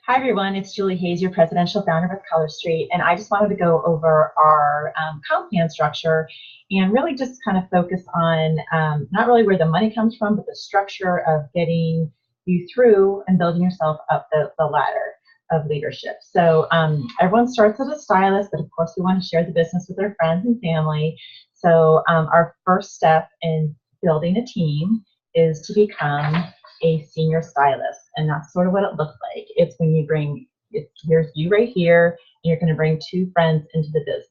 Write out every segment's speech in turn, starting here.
Hi everyone, it's Julie Hayes, your presidential founder with Color Street, and I just wanted to go over our comp plan structure and really just kind of focus on not really where the money comes from, but the structure of getting you through and building yourself up the ladder of leadership. So everyone starts as a stylist, but of course we want to share the business with our friends and family. So our first step in building a team is to become a senior stylist, and that's sort of what it looks like. It's when you bring, here's you right here, and you're going to bring two friends into the business.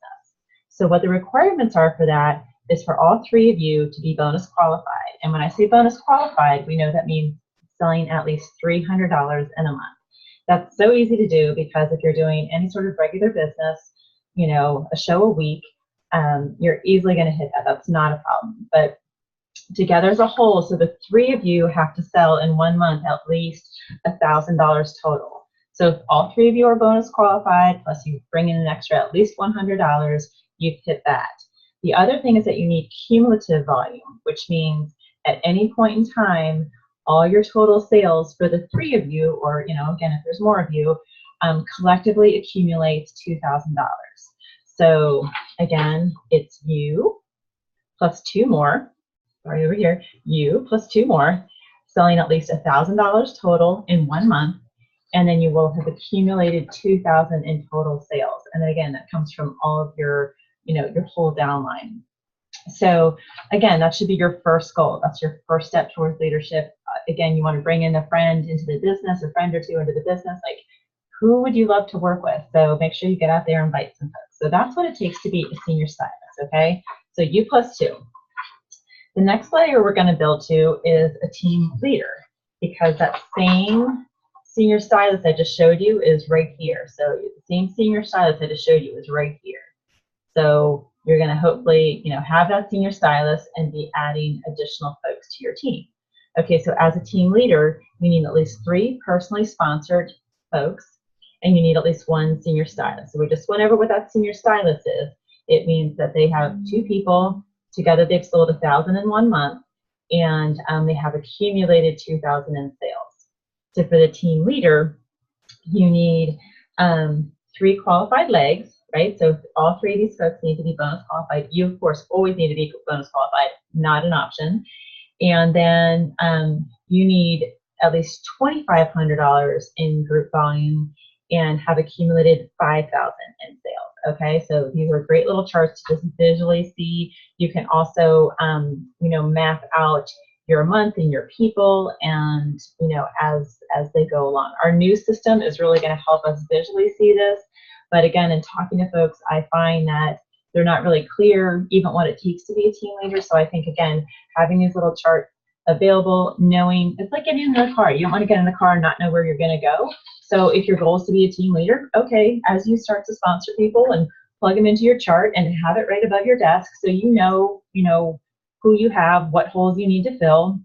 So what the requirements are for that is for all three of you to be bonus qualified. And when I say bonus qualified, we know that means selling at least $300 in a month. That's so easy to do because if you're doing any sort of regular business, you know, a show a week, you're easily going to hit that. That's not a problem. But together as a whole, so the three of you have to sell in 1 month at least $1,000 total. So if all three of you are bonus qualified, plus you bring in an extra at least $100, you've hit that. The other thing is that you need cumulative volume, which means at any point in time, all your total sales for the three of you, or you know, again, if there's more of you, collectively accumulates $2,000. So again, it's you plus two more. Sorry, over here, you plus two more, selling at least $1,000 total in 1 month, and then you will have accumulated $2,000 in total sales. And then again, that comes from all of your, you know, your whole downline. So again, that should be your first goal. That's your first step towards leadership. Again, you want to bring in a friend into the business, a friend or two into the business. Like, who would you love to work with? So make sure you get out there and invite some folks. So that's what it takes to be a senior stylist, okay? So you plus two. The next layer we're going to build to is a team leader, because that same senior stylist I just showed you is right here. So the same senior stylist I just showed you is right here. So you're going to hopefully, you know, have that senior stylist and be adding additional folks to your team. Okay, so as a team leader, you need at least 3 personally sponsored folks, and you need at least 1 senior stylist. So we just went over what that senior stylist is. It means that they have 2 people. Together, they've sold 1,000 in 1 month, and they have accumulated 2,000 in sales. So for the team leader, you need 3 qualified legs, right? So all 3 of these folks need to be bonus qualified. You, of course, always need to be bonus qualified, not an option. And then you need at least $2,500 in group volume and have accumulated 5,000 in sales. Okay, so these are great little charts to just visually see. You can also, you know, map out your month and your people, and you know, as they go along. Our new system is really going to help us visually see this. But again, in talking to folks, I find that they're not really clear even what it takes to be a team leader. So I think again, having these little charts available, knowing it's like getting in the car. You don't want to get in the car and not know where you're going to go. So if your goal is to be a team leader, okay, as you start to sponsor people and plug them into your chart and have it right above your desk, so you know who you have, what holes you need to fill,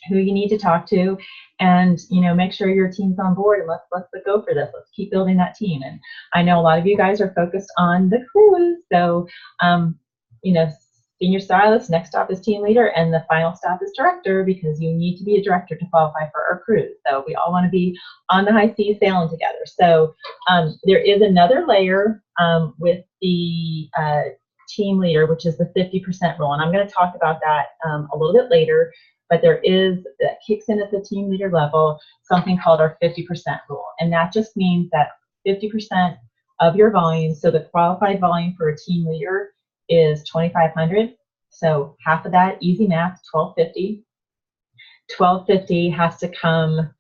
who you need to talk to, and you know, make sure your team's on board, and let's go for this. Let's keep building that team. And I know a lot of you guys are focused on the crews, so you know, senior stylist, next stop is team leader, and the final stop is director, because you need to be a director to qualify for our cruise. So we all want to be on the high seas sailing together. So there is another layer with the team leader, which is the 50% rule, and I'm going to talk about that a little bit later. But there is, that kicks in at the team leader level, something called our 50% rule, and that just means that 50% of your volume, so the qualified volume for a team leader is 2,500. So half of that, easy math, 1,250. 1,250 has to come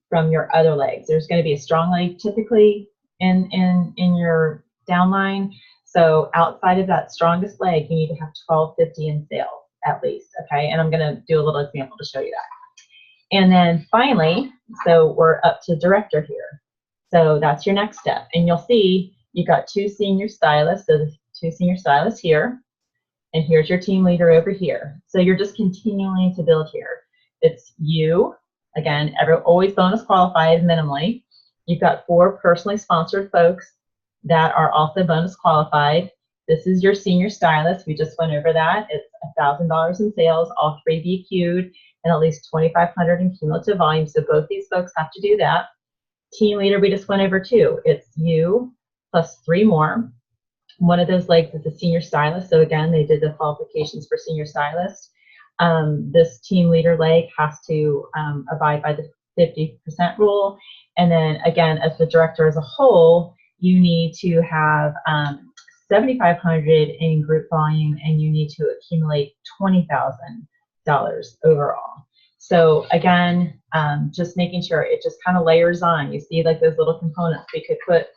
from your other legs. There's going to be a strong leg typically in your downline. So outside of that strongest leg, you need to have 1,250 in sales at least. Okay, and I'm going to do a little example to show you that. And then finally, so we're up to director here. So that's your next step, and you'll see you've got 2 senior stylists. So the 2 senior stylists here, and here's your team leader over here. So you're just continuing to build here. It's you, again, always bonus qualified minimally. You've got 4 personally sponsored folks that are also bonus qualified. This is your senior stylist. We just went over that. It's $1,000 in sales, all 3 BQ'd, and at least 2,500 in cumulative volume. So both these folks have to do that. Team leader, we just went over too. It's you plus 3 more. One of those legs is a senior stylist. So again, they did the qualifications for senior stylist. This team leader leg has to abide by the 50% rule. And then again, as the director as a whole, you need to have 7,500 in group volume, and you need to accumulate $20,000 overall. So again, just making sure it just kind of layers on. You see like those little components. We could put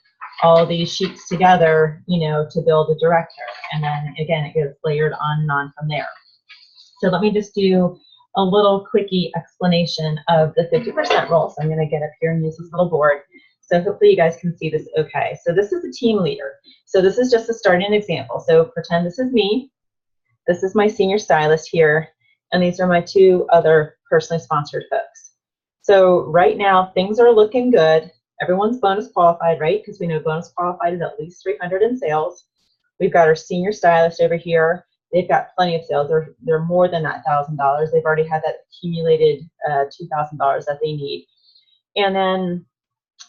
all these sheets together, you know, to build a director. And then again, it gets layered on and on from there. So let me just do a little quickie explanation of the 50% rule. So I'm going to get up here and use this little board. So hopefully you guys can see this okay. So this is a team leader. So this is just a starting example. So pretend this is me. This is my senior stylist here. And these are my 2 other personally sponsored folks. So right now, things are looking good. Everyone's bonus qualified, right? Because we know bonus qualified is at least 300 in sales. We've got our senior stylist over here. They've got plenty of sales. They're more than that $1,000. They've already had that accumulated $2,000 that they need. And then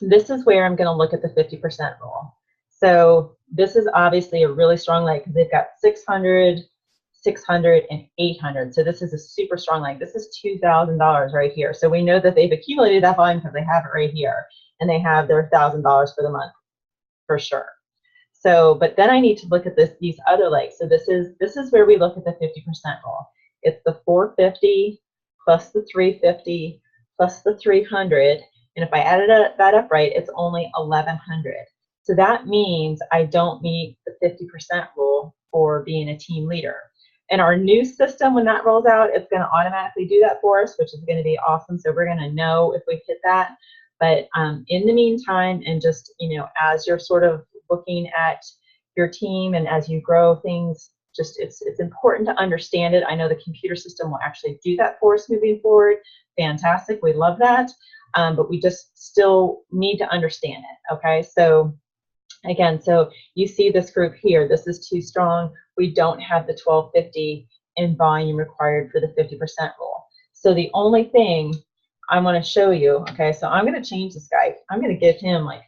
this is where I'm going to look at the 50% rule. So this is obviously a really strong leg because they've got 600, 600, and 800. So this is a super strong leg. This is $2,000 right here. So we know that they've accumulated that volume because they have it right here. And they have their $1,000 for the month for sure. So, but then I need to look at these other legs. So this is where we look at the 50% rule. It's the 450 plus the 350 plus the 300. And if I added that up right, it's only 1,100. So that means I don't meet the 50% rule for being a team leader. And our new system, when that rolls out, it's going to automatically do that for us, which is going to be awesome. So we're going to know if we've hit that. But in the meantime, and just, you know, as you're sort of looking at your team and as you grow things, just it's important to understand it. I know the computer system will actually do that for us moving forward. Fantastic. We love that. But we just still need to understand it. Okay. So again, so you see this group here. This is too strong. We don't have the 1,250 in volume required for the 50% rule. So the only thing I want to show you, okay, so I'm going to change this guy. I'm going to give him like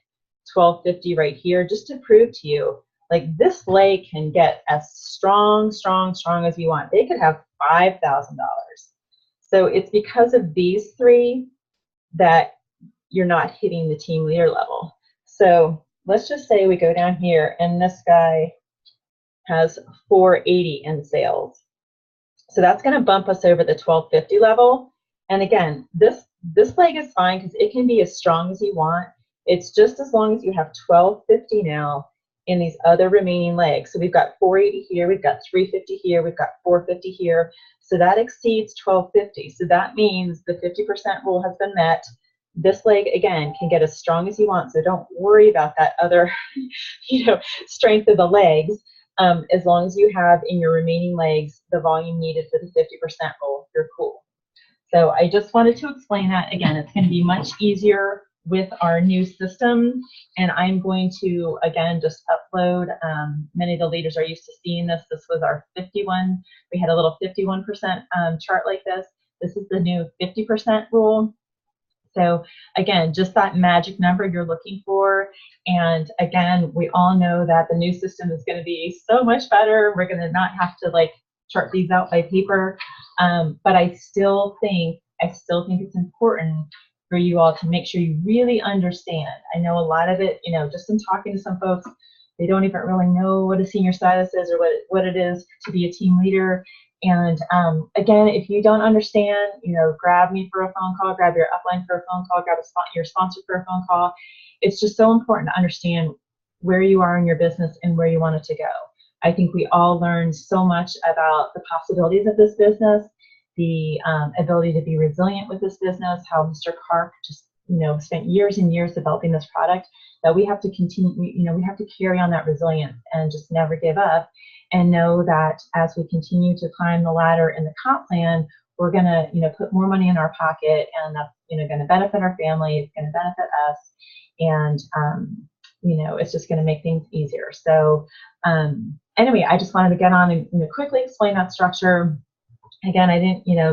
1,250 right here just to prove to you, like this leg can get as strong as you want. They could have $5,000. So it's because of these 3 that you're not hitting the team leader level. So let's just say we go down here and this guy has 480 in sales. So that's going to bump us over the 1,250 level. And again, this leg is fine because it can be as strong as you want. It's just as long as you have 1,250 now in these other remaining legs. So we've got 480 here, we've got 350 here, we've got 450 here. So that exceeds 1,250. So that means the 50% rule has been met. This leg, again, can get as strong as you want. So don't worry about that other, you know, strength of the legs. As long as you have in your remaining legs the volume needed for the 50% rule, you're cool. So I just wanted to explain that. Again, it's going to be much easier with our new system. And I'm going to, again, just upload. Many of the leaders are used to seeing this. This was our 51. We had a little 51% chart like this. This is the new 50% rule. So again, just that magic number you're looking for. And again, we all know that the new system is going to be so much better. We're going to not have to like chart these out by paper. But I still think it's important for you all to make sure you really understand. I know a lot of it, you know, just in talking to some folks, they don't even really know what a senior stylist is or what it is to be a team leader. And again, if you don't understand, you know, grab me for a phone call, grab your upline for a phone call, grab your sponsor for a phone call. It's just so important to understand where you are in your business and where you want it to go. I think we all learned so much about the possibilities of this business, the ability to be resilient with this business, how Mr. Karp just, you know, spent years and years developing this product, that we have to continue, you know, we have to carry on that resilience and just never give up, and know that as we continue to climb the ladder in the comp plan, we're going to, you know, put more money in our pocket, and that's, you know, going to benefit our family, it's going to benefit us, and you know, it's just going to make things easier. So anyway, I just wanted to get on and, you know, quickly explain that structure. Again, I didn't, you know,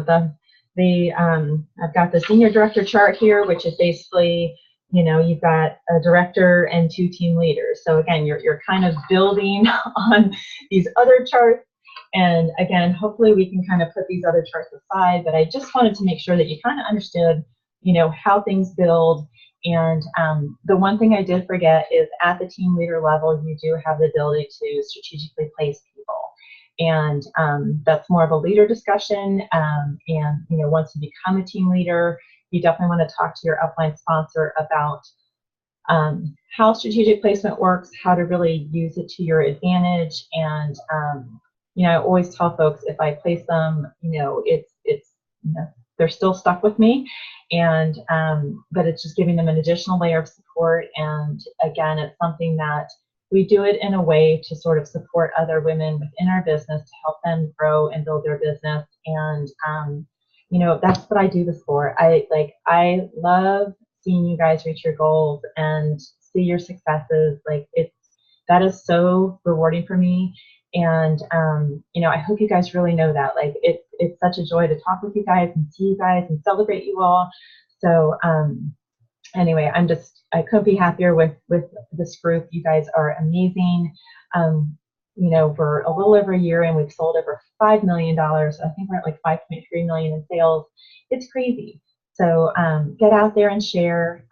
I've got the senior director chart here, which is basically you know, you've got a director and 2 team leaders. So again, you're kind of building on these other charts. And again, hopefully we can kind of put these other charts aside, but I just wanted to make sure that you kind of understood, you know, how things build. And the one thing I did forget is at the team leader level, you do have the ability to strategically place people. And that's more of a leader discussion. And, you know, once you become a team leader, you definitely want to talk to your upline sponsor about how strategic placement works, how to really use it to your advantage. And, you know, I always tell folks if I place them, you know, you know, they're still stuck with me. And, but it's just giving them an additional layer of support. And again, it's something that we do it in a way to sort of support other women within our business to help them grow and build their business. And, you know, that's what I do this for. I love seeing you guys reach your goals and see your successes. Like that is so rewarding for me. And, you know, I hope you guys really know that. Like it's such a joy to talk with you guys and see you guys and celebrate you all. So, anyway, I couldn't be happier with this group. You guys are amazing. You know, we're a little over a year and we've sold over $5 million. I think we're at like 5.3 million in sales. It's crazy. So get out there and share.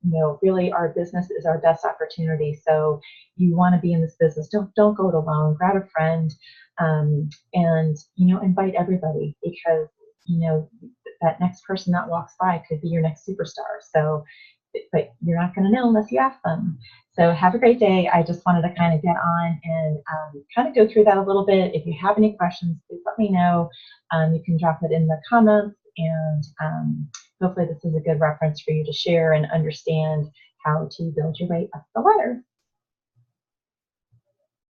You know, really our business is our best opportunity. So you want to be in this business. Don't go it alone. Grab a friend and, you know, invite everybody, because, you know, that next person that walks by could be your next superstar. So, but you're not going to know unless you ask them. So have a great day. I just wanted to kind of get on and kind of go through that a little bit. If you have any questions, please let me know. You can drop it in the comments, and hopefully this is a good reference for you to share and understand how to build your way up the ladder.